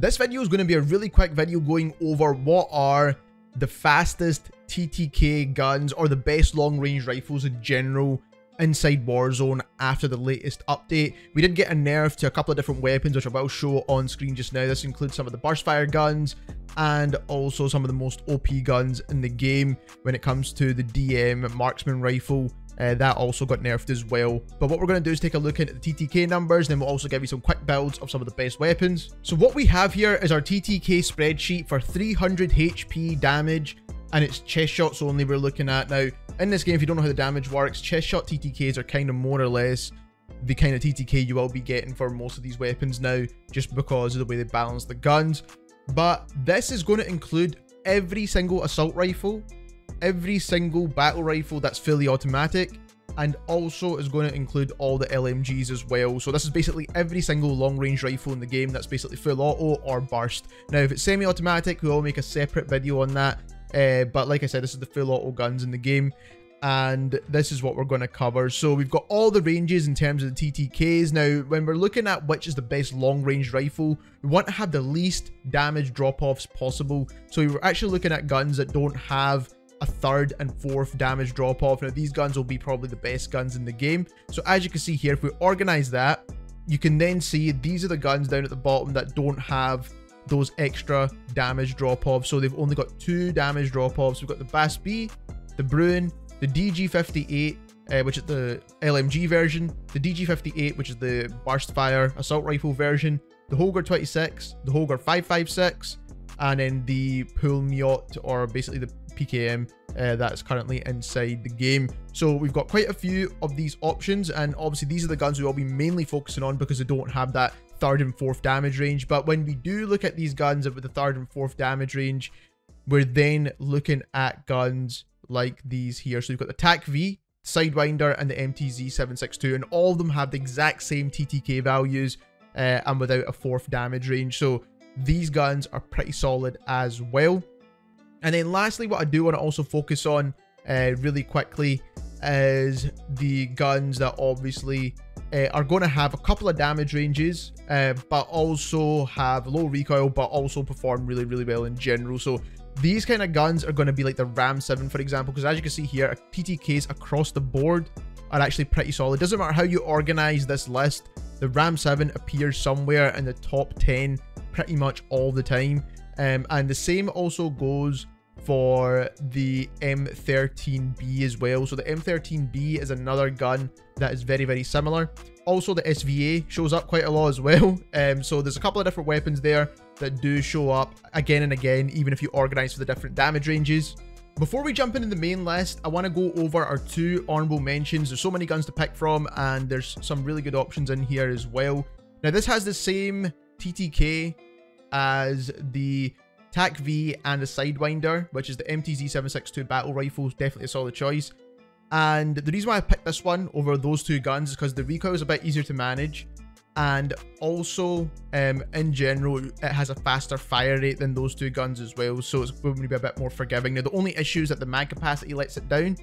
This video is going to be a really quick video going over what are the fastest TTK guns or the best long range rifles in general inside Warzone after the latest update. We did get a nerf to a couple of different weapons, which I will show on screen just now. This includes some of the burst fire guns and also some of the most OP guns in the game when it comes to the DM marksman rifle. That also got nerfed as well. But what we're going to do is take a look at the TTK numbers, then we'll also give you some quick builds of some of the best weapons. So what we have here is our TTK spreadsheet for 300 HP damage, and it's chest shots only we're looking at. Now, in this game, if you don't know how the damage works, chest shot TTKs are kind of more or less the kind of TTK you will be getting for most of these weapons now, just because of the way they balance the guns. But this is going to include every single assault rifle, every single battle rifle that's fully automatic, and also is going to include all the LMGs as well. So this is basically every single long range rifle in the game that's basically full auto or burst. Now if it's semi-automatic, we will make a separate video on that, but like I said, this is the full auto guns in the game, and this is what we're going to cover. So we've got all the ranges in terms of the TTKs. Now when we're looking at which is the best long range rifle, we want to have the least damage drop-offs possible. So we're actually looking at guns that don't have a third and fourth damage drop off. Now these guns will be probably the best guns in the game. So as you can see here, if we organize that, you can then see these are the guns down at the bottom that don't have those extra damage drop offs. So they've only got 2 damage drop offs. We've got the BAS-B, the Brun, the DG58, which is the LMG version, the DG58, which is the burst fire assault rifle version, the Hoger 26, the Hoger 556, and then the Pulmiot, or basically the PKM that's currently inside the game. So we've got quite a few of these options, and obviously these are the guns we will be mainly focusing on because they don't have that third and fourth damage range. But when we do look at these guns with the third and fourth damage range, we're then looking at guns like these here. So we've got the TAQ-V, Sidewinder, and the MTZ-762, and all of them have the exact same TTK values and without a fourth damage range. So these guns are pretty solid as well. And then lastly, what I do want to also focus on really quickly is the guns that obviously are going to have a couple of damage ranges, but also have low recoil, but also perform really, really well in general. So these kind of guns are going to be like the Ram 7, for example, because as you can see here, TTKs across the board are actually pretty solid. Doesn't matter how you organize this list, the Ram 7 appears somewhere in the top 10 pretty much all the time. And the same also goes for the M13B as well. So the M13B is another gun that is very, very similar. Also the SVA shows up quite a lot as well. So there's a couple of different weapons there that do show up again and again, even if you organize for the different damage ranges. Before we jump into the main list, I want to go over our 2 honorable mentions. There's so many guns to pick from, and there's some really good options in here as well. Now this has the same TTK as the TAQ-V and the Sidewinder, which is the MTZ-762 battle rifle. Definitely a solid choice. And the reason why I picked this one over those 2 guns is because the recoil is a bit easier to manage, and also in general it has a faster fire rate than those 2 guns as well, so it's going to be a bit more forgiving. Now the only issue is that the mag capacity lets it down,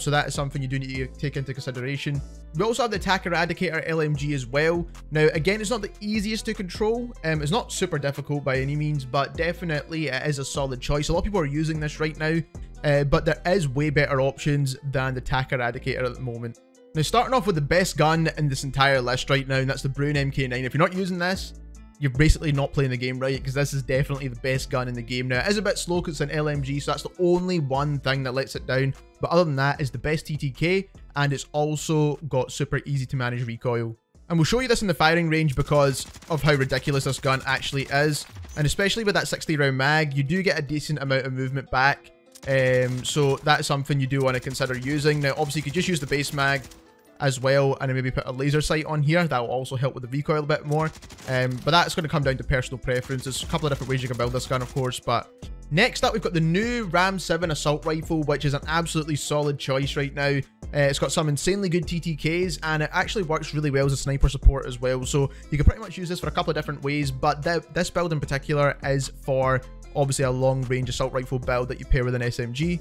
so that is something you do need to take into consideration. We also have the TAC Eradicator LMG as well. Now again, it's not the easiest to control, it's not super difficult by any means, but definitely it is a solid choice. A lot of people are using this right now, but there is way better options than the TAC Eradicator at the moment. Now starting off with the best gun in this entire list right now, and that's the Brun MK9. If you're not using this, you're basically not playing the game right, because this is definitely the best gun in the game. Now it is a bit slow because it's an LMG, so that's the only one thing that lets it down, but other than that, it's the best TTK, and it's also got super easy to manage recoil. And we'll show you this in the firing range because of how ridiculous this gun actually is, and especially with that 60 round mag, you do get a decent amount of movement back, so that's something you do want to consider using. Now obviously you could just use the base mag as well, and then maybe put a laser sight on here. That will also help with the recoil a bit more, but that's going to come down to personal preference. There's a couple of different ways you can build this gun, of course. But next up, we've got the new Ram 7 assault rifle, which is an absolutely solid choice right now. It's got some insanely good TTKs, and it actually works really well as a sniper support as well, so you can pretty much use this for a couple of different ways, but this build in particular is for obviously a long range assault rifle build that you pair with an SMG.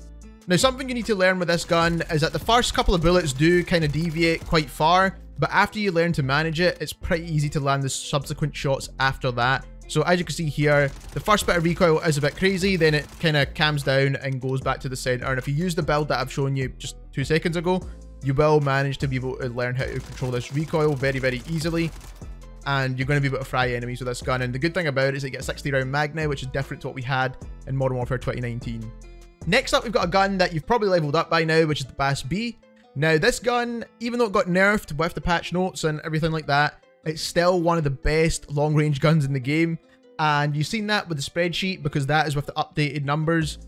Now something you need to learn with this gun is that the first couple of bullets do kind of deviate quite far, but after you learn to manage it, it's pretty easy to land the subsequent shots after that. So as you can see here, the first bit of recoil is a bit crazy, then it kind of calms down and goes back to the center. And if you use the build that I've shown you just 2 seconds ago, you will manage to be able to learn how to control this recoil very, very easily. And you're going to be able to fry enemies with this gun. And the good thing about it is it gets a 60 round mag now, which is different to what we had in Modern Warfare 2019. Next up, we've got a gun that you've probably leveled up by now, which is the BAS-B. Now, this gun, even though it got nerfed with the patch notes and everything like that, it's still one of the best long-range guns in the game. And you've seen that with the spreadsheet because that is with the updated numbers.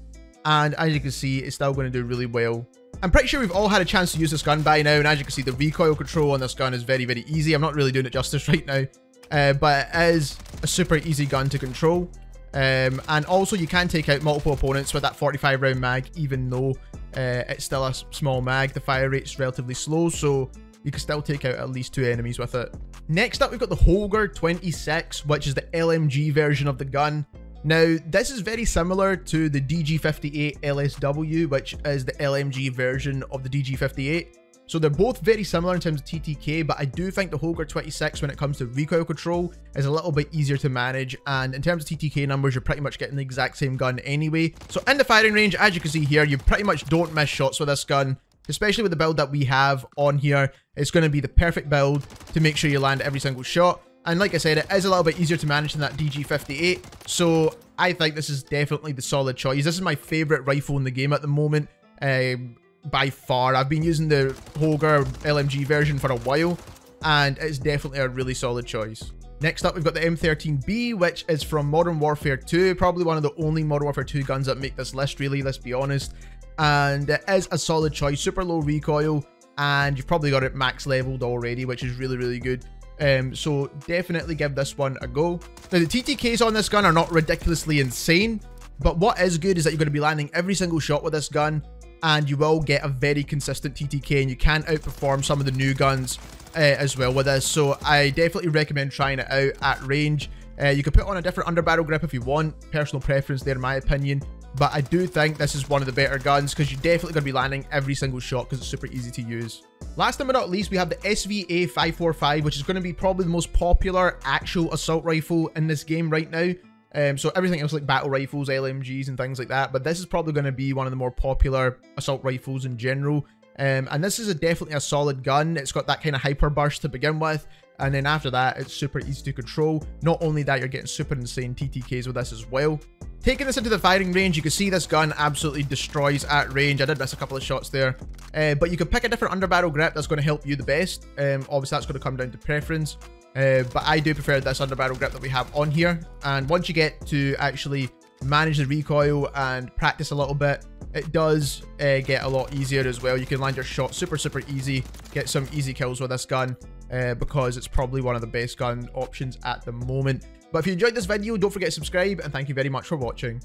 And as you can see, it's still going to do really well. I'm pretty sure we've all had a chance to use this gun by now. And as you can see, the recoil control on this gun is very, very easy. I'm not really doing it justice right now. But it is a super easy gun to control. And also, you can take out multiple opponents with that 45 round mag, even though it's still a small mag. The fire rate's relatively slow, so you can still take out at least 2 enemies with it. Next up, we've got the Hoger 26, which is the LMG version of the gun. Now, this is very similar to the DG58 LSW, which is the LMG version of the DG58. So they're both very similar in terms of TTK, but I do think the Hoger 26, when it comes to recoil control, is a little bit easier to manage. And in terms of TTK numbers, you're pretty much getting the exact same gun anyway. So in the firing range, as you can see here, you pretty much don't miss shots with this gun. Especially with the build that we have on here, it's going to be the perfect build to make sure you land every single shot. And like I said, it is a little bit easier to manage than that DG58. So I think this is definitely the solid choice. This is my favorite rifle in the game at the moment, by far. I've been using the Hoger LMG version for a while, and it's definitely a really solid choice. Next up, we've got the M13B, which is from Modern Warfare 2. Probably one of the only Modern Warfare 2 guns that make this list, really, let's be honest. And it is a solid choice, super low recoil, and you've probably got it max leveled already, which is really, really good. So definitely give this one a go. Now, the TTKs on this gun are not ridiculously insane, but what is good is that you're going to be landing every single shot with this gun, and you will get a very consistent TTK, and you can outperform some of the new guns as well with this. So I definitely recommend trying it out at range. You can put on a different underbarrel grip if you want, personal preference there in my opinion. But I do think this is one of the better guns because you're definitely going to be landing every single shot because it's super easy to use. Last but not least, we have the SVA-545, which is going to be probably the most popular actual assault rifle in this game right now. So everything else like battle rifles, LMGs and things like that. But this is probably going to be one of the more popular assault rifles in general. And this is definitely a solid gun. It's got that kind of hyper burst to begin with. And then after that, it's super easy to control. Not only that, you're getting super insane TTKs with this as well. Taking this into the firing range, you can see this gun absolutely destroys at range. I did miss a couple of shots there. But you can pick a different underbarrel grip that's going to help you the best. Obviously, that's going to come down to preference. But I do prefer this underbarrel grip that we have on here. And once you get to actually manage the recoil and practice a little bit, it does get a lot easier as well. You can land your shot super, super easy. Get some easy kills with this gun. Because it's probably one of the best gun options at the moment. But if you enjoyed this video, don't forget to subscribe, and thank you very much for watching.